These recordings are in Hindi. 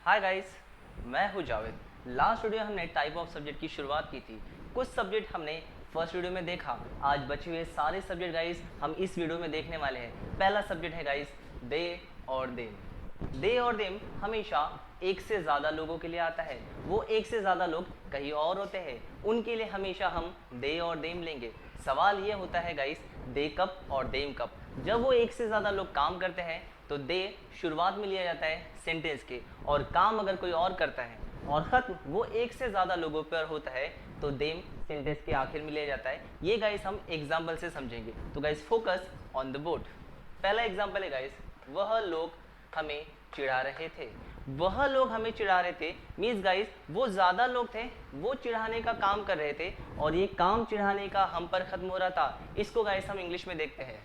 हाय गाइस, मैं हूँ जावेद। लास्ट वीडियो हमने टाइप ऑफ सब्जेक्ट की शुरुआत की थी। कुछ सब्जेक्ट हमने फर्स्ट वीडियो में देखा। आज बचे हुए सारे सब्जेक्ट गाइस हम इस वीडियो में देखने वाले हैं। पहला सब्जेक्ट है गाइस दे और देम। दे और देम हमेशा एक से ज़्यादा लोगों के लिए आता है। वो एक से ज़्यादा लोग कहीं और होते हैं, उनके लिए हमेशा हम दे और देम लेंगे। सवाल ये होता है गाइस, दे कब और देम कब। जब वो एक से ज़्यादा लोग काम करते हैं तो दे शुरुआत में लिया जाता है सेंटेंस के, और काम अगर कोई और करता है और ख़त्म वो एक से ज़्यादा लोगों पर होता है तो देम सेंटेंस के आखिर में लिया जाता है। ये गाइस हम एग्जाम्पल से समझेंगे। तो guys focus on the board. पहला एग्जाम्पल है गाइस, वह लोग हमें चिढ़ा रहे थे। वह लोग हमें चिढ़ा रहे थे मीन्स गाइस वो ज़्यादा लोग थे, वो चिढ़ाने का काम कर रहे थे और ये काम चिढ़ाने का हम पर ख़त्म हो रहा था। इसको गाइस हम इंग्लिश में देखते हैं,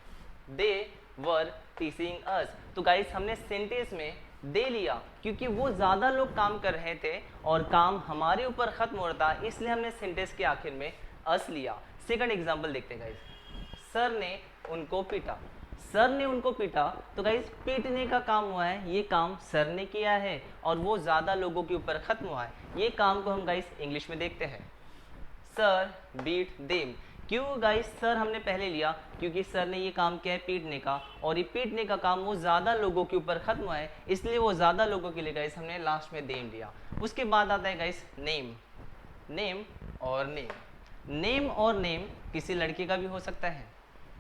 दे वर टीसिंग अस। तो गाइस हमने सेंटेंस में दे लिया क्योंकि वो ज़्यादा लोग काम कर रहे थे और काम हमारे ऊपर ख़त्म हो रहा था, इसलिए हमने सेंटेंस के आखिर में अस लिया। सेकंड एग्जाम्पल देखते हैं गाइस, सर ने उनको पीटा। सर ने उनको पीटा तो गाइस पीटने का काम हुआ है, ये काम सर ने किया है और वो ज़्यादा लोगों के ऊपर ख़त्म हुआ है। ये काम को हम गाइस इंग्लिश में देखते हैं, सर बीट देम। क्यों गाइस सर हमने पहले लिया क्योंकि सर ने ये काम किया है पीटने का, और ये पीटने का काम वो ज़्यादा लोगों के ऊपर ख़त्म हुआ है, इसलिए वो ज़्यादा लोगों के लिए गाइस हमने लास्ट में देम लिया। उसके बाद आता है गाइस नेम। नेम और नेम। नेम और नेम किसी लड़के का भी हो सकता है,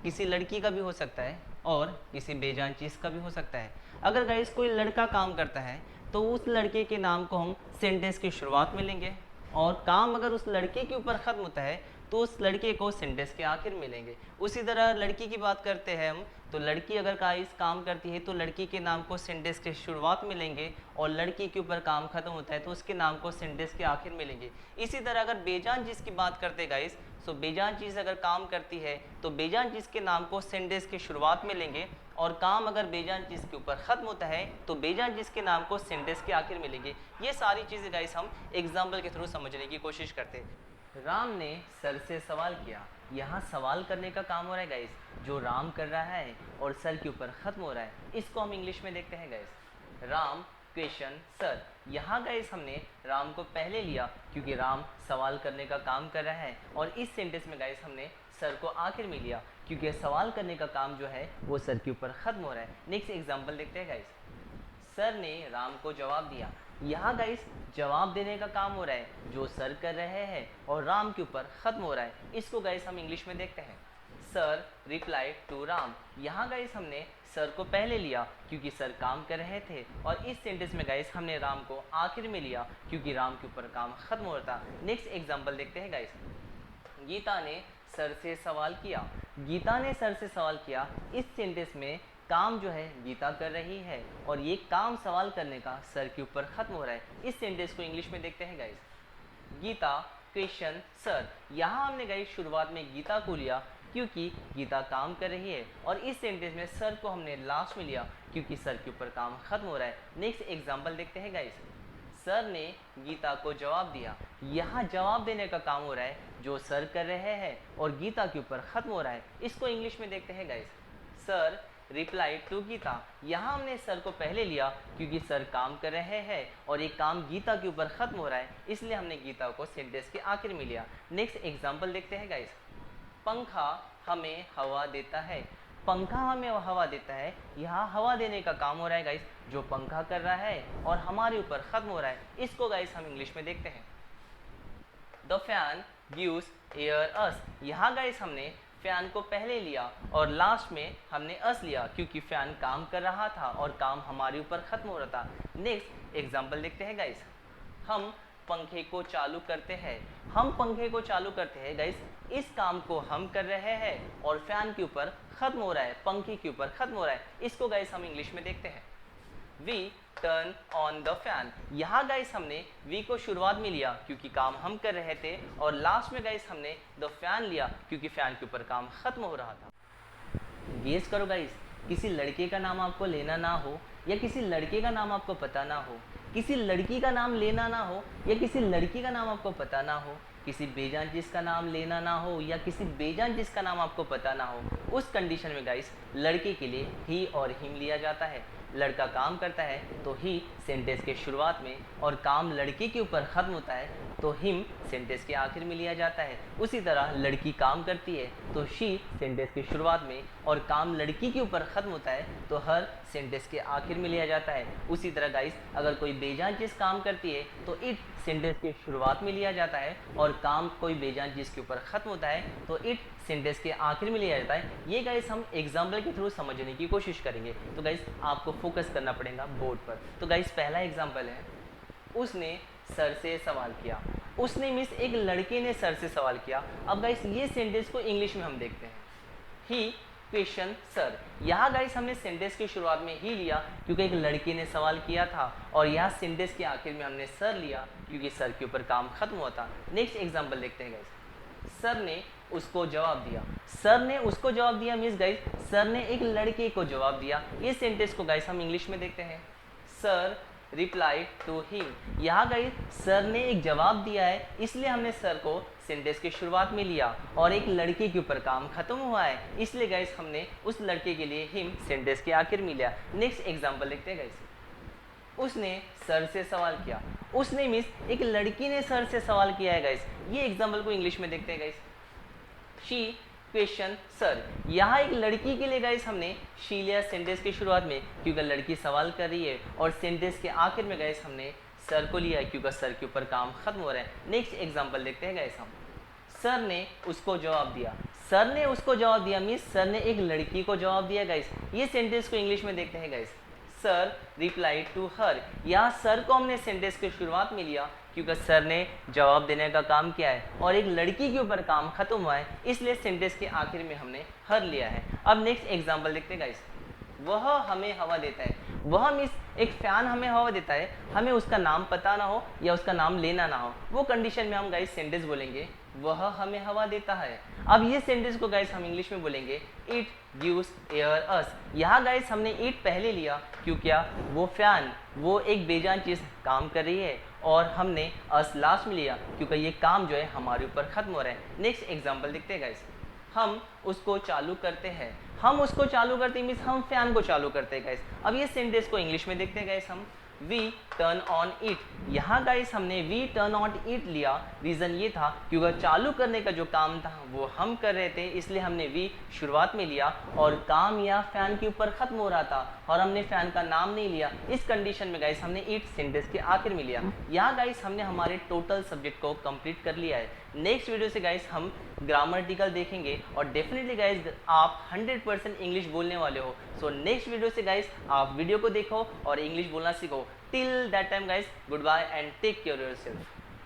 किसी लड़की का भी हो सकता है और किसी बेजान चीज़ का भी हो सकता है। अगर गाइस कोई लड़का काम करता है तो उस लड़के के नाम को हम सेंटेंस की शुरुआत में लेंगे, और काम अगर उस लड़के के ऊपर ख़त्म होता है तो उस लड़के को सेंटेंस के आखिर में लेंगे। उसी तरह लड़की की बात करते हैं हम, तो लड़की अगर गाइस काम करती है तो लड़की के नाम को सेंटेंस के शुरुआत में लेंगे, और लड़की के ऊपर काम खत्म होता है तो उसके नाम को सेंटेंस के आखिर में लेंगे। इसी तरह अगर बेजान चीज़ की बात करते हैं गाइस, तो बेजान चीज़ अगर काम करती है तो बेजान चीज़ के नाम को सेंटेंस के शुरुआत में लेंगे, और काम अगर बेजान चीज़ के ऊपर ख़त्म होता है तो बेजान चीज़ के नाम को सेंटेंस के आखिर में लेंगे। ये सारी चीज़ें गाइस हम एग्जाम्पल के थ्रू समझने की कोशिश करते हैं। राम ने सर से सवाल किया। यहाँ सवाल करने का काम हो रहा है गाइस, जो राम कर रहा है और सर के ऊपर ख़त्म हो रहा है, इसको हम इंग्लिश में देखते हैं गाइस, राम क्वेश्चन सर। यहाँ गाइस हमने राम को पहले लिया क्योंकि राम सवाल करने का काम कर रहा है, और इस सेंटेंस में गाइस हमने सर को आखिर में लिया क्योंकि सवाल करने का काम जो है वो सर के ऊपर ख़त्म हो रहा है। नेक्स्ट एग्जाम्पल देखते हैं गाइस, सर ने राम को जवाब दिया। यहाँ गाइस जवाब देने का काम हो रहा है, जो सर कर रहे हैं और राम के ऊपर ख़त्म हो रहा है, इसको गाइस हम इंग्लिश में देखते हैं, सर रिप्लाई टू राम। यहाँ गाइस हमने सर को पहले लिया क्योंकि सर काम कर रहे थे, और इस सेंटेंस में गाइस हमने राम को आखिर में लिया क्योंकि राम के ऊपर काम ख़त्म हो रहा था। नेक्स्ट एग्जाम्पल देखते हैं गाइस, गीता ने सर से सवाल किया। गीता ने सर से सवाल किया, इस सेंटेंस में काम जो है गीता कर रही है और ये काम सवाल करने का सर के ऊपर ख़त्म हो रहा है। इस सेंटेंस को इंग्लिश में देखते हैं गाइस, गीता क्वेश्चन सर। यहाँ हमने गाइस शुरुआत में गीता को लिया क्योंकि गीता काम कर रही है, और इस सेंटेंस में सर को हमने लास्ट में लिया क्योंकि सर के ऊपर काम ख़त्म हो रहा है। नेक्स्ट एग्जाम्पल देखते हैं गाइस, सर ने गीता को जवाब दिया। यहाँ जवाब देने का काम हो रहा है, जो सर कर रहे हैं और गीता के ऊपर ख़त्म हो रहा है, इसको इंग्लिश में देखते हैं guys, sir reply to Geeta. यहाँ हमने सर को पहले लिया क्योंकि सर काम कर रहे हैं और ये काम गीता के ऊपर ख़त्म हो रहा है, इसलिए हमने गीता को सेंटेंस के आखिर में लिया। नेक्स्ट एग्जाम्पल देखते हैं गाइस, पंखा हमें हवा देता है। पंखा हमें हवा देता है, यहाँ हवा देने का काम हो रहा है गाइस, जो पंखा कर रहा है और हमारे ऊपर ख़त्म हो रहा है, इसको गाइस हम इंग्लिश में देखते हैं, द फैन गिव्स एयर अस। यहाँ गाइस हमने फैन को पहले लिया और लास्ट में हमने अस लिया क्योंकि फैन काम कर रहा था और काम हमारे ऊपर ख़त्म हो रहा था। नेक्स्ट एग्जाम्पल देखते हैं गाइस, हम पंखे को चालू करते हैं। हम पंखे को चालू करते हैं गाइस, इस काम को हम कर रहे हैं और फैन के ऊपर ख़त्म हो रहा है, पंखे के ऊपर ख़त्म हो रहा है, इसको गाइस हम इंग्लिश में देखते हैं, we turn on the fan. यहाँ गाइस हमने वी को शुरुआत में लिया क्योंकि काम हम कर रहे थे, और लास्ट में गाइस हमने द फैन लिया क्योंकि फैन के ऊपर काम ख़त्म हो रहा था। गेस करो गाइस, किसी लड़के का नाम आपको लेना ना हो या किसी लड़के का नाम आपको पता ना हो, किसी लड़की का नाम लेना ना हो या किसी लड़की का नाम आपको पता ना हो, किसी बेजान चीज़ का नाम लेना ना हो या किसी बेजान चीज़ का नाम आपको पता ना हो, उस कंडीशन में गाइस लड़के के लिए ही और हिम लिया जाता है। लड़का काम करता है तो ही सेंटेंस के शुरुआत में, और काम लड़के के ऊपर ख़त्म होता है तो हिम सेंटेंस के आखिर में लिया जाता है। उसी तरह लड़की काम करती है तो शी सेंटेंस की शुरुआत में, और काम लड़की के ऊपर ख़त्म होता है तो हर सेंटेंस के आखिर में लिया जाता है। उसी तरह गाइस अगर कोई बेजान चीज़ काम करती है तो इट सेंटेंस की शुरुआत में लिया जाता है, और काम कोई बेजान चीज़ के ऊपर ख़त्म होता है तो इट सेंटेंस के आखिर में लिया जाता है। ये गाइस हम एग्जाम्पल के थ्रू समझने की कोशिश करेंगे। तो गाइस आपको फोकस करना पड़ेगा बोर्ड पर। तो गाइस पहला एग्जाम्पल है, उसने सर से सवाल किया। उसने मीन्स एक लड़के ने सर से सवाल किया। अब गाइस ये सेंटेंस को इंग्लिश में हम देखते हैं, ही क्वेश्चन सर। यहाँ गाइस हमने सेंटेंस की शुरुआत में ही लिया क्योंकि एक लड़के ने सवाल किया था, और यहाँ सेंटेंस के आखिर में हमने सर लिया क्योंकि सर के ऊपर काम खत्म हुआ था। नेक्स्ट एग्जाम्पल देखते हैं गाइस, सर ने उसको जवाब दिया। सर ने उसको जवाब दिया मीन्स गाइस सर ने एक लड़के को जवाब दिया। ये सेंटेंस को गाइस हम इंग्लिश में देखते हैं, सर रिप्लाई टू हिम। यहाँ गाइस सर ने एक जवाब दिया है इसलिए हमने सर को सेंटेंस की शुरुआत में लिया, और एक लड़के के ऊपर काम खत्म हुआ है इसलिए गाइस हमने उस लड़के के लिए हिम सेंटेंस के आखिर में लिया। नेक्स्ट एग्जांपल देखते हैं गाइस, उसने सर से सवाल किया। उसने मीन्स एक लड़की ने सर से सवाल किया है गाइस। ये एग्जांपल को इंग्लिश में देखते हैं गाइस, शी क्वेश्चन सर। यहाँ एक लड़की के लिए गाइस हमने शी लिया सेंटेंस की शुरुआत में क्योंकि लड़की सवाल कर रही है, और सेंटेंस के आखिर में गाइस हमने सर को लिया क्योंकि सर के ऊपर काम खत्म हो रहा है। नेक्स्ट एग्जांपल देखते हैं गाइस हम, सर ने उसको जवाब दिया। सर ने उसको जवाब दिया मीन्स सर ने एक लड़की को जवाब दिया गाइस। ये सेंटेंस को इंग्लिश में देखते हैं guys, sir reply to her. यहाँ सर को हमने सेंटेंस की शुरुआत में लिया क्योंकि सर ने जवाब देने का काम किया है, और एक लड़की के ऊपर काम खत्म हुआ है इसलिए सेंटेंस के आखिर में हमने हर लिया है। अब नेक्स्ट एग्जांपल देखते हैं गाइस, वह हमें हवा देता है। वह मीन्स एक फैन हमें हवा देता है, हमें उसका नाम पता ना हो या उसका नाम लेना ना हो, वो कंडीशन में हम गाइस सेंटेंस बोलेंगे वह हमें हवा देता है। अब ये सेंटेंस को गाइस हम इंग्लिश में बोलेंगे इट गिव्स एयर अस। यहाँ गाइस हमने इट पहले लिया क्यों, क्या वो फैन वो एक बेजान चीज़ काम कर रही है, और हमने अस लास्ट में लिया क्योंकि ये काम जो है हमारे ऊपर खत्म हो रहा है। नेक्स्ट एग्जांपल देखते हैं गाइस, हम उसको चालू करते हैं। हम उसको चालू करते हैं मीन्स हम फैन को चालू करते हैं गाइस। अब ये सेंटेंस को इंग्लिश में देखते हैं गाइस हम, वी टर्न ऑन इट। यहाँ गाइस हमने वी टर्न ऑन इट लिया, रीज़न ये था क्योंकि चालू करने का जो काम था वो हम कर रहे थे इसलिए हमने वी शुरुआत में लिया, और काम या फैन के ऊपर खत्म हो रहा था और हमने फैन का नाम नहीं लिया। इस कंडीशन में गाइस हमने इट सेंटेंस के आखिर में लिया। यहाँ गाइस हमने हमारे टोटल सब्जेक्ट को कंप्लीट कर लिया है। नेक्स्ट वीडियो से गाइस हम ग्रामटिकल देखेंगे, और डेफिनेटली गाइस आप 100% इंग्लिश बोलने वाले हो। सो नेक्स्ट वीडियो से गाइस आप वीडियो को देखो और इंग्लिश बोलना सीखो। Till that time guys, good bye and take care yourself.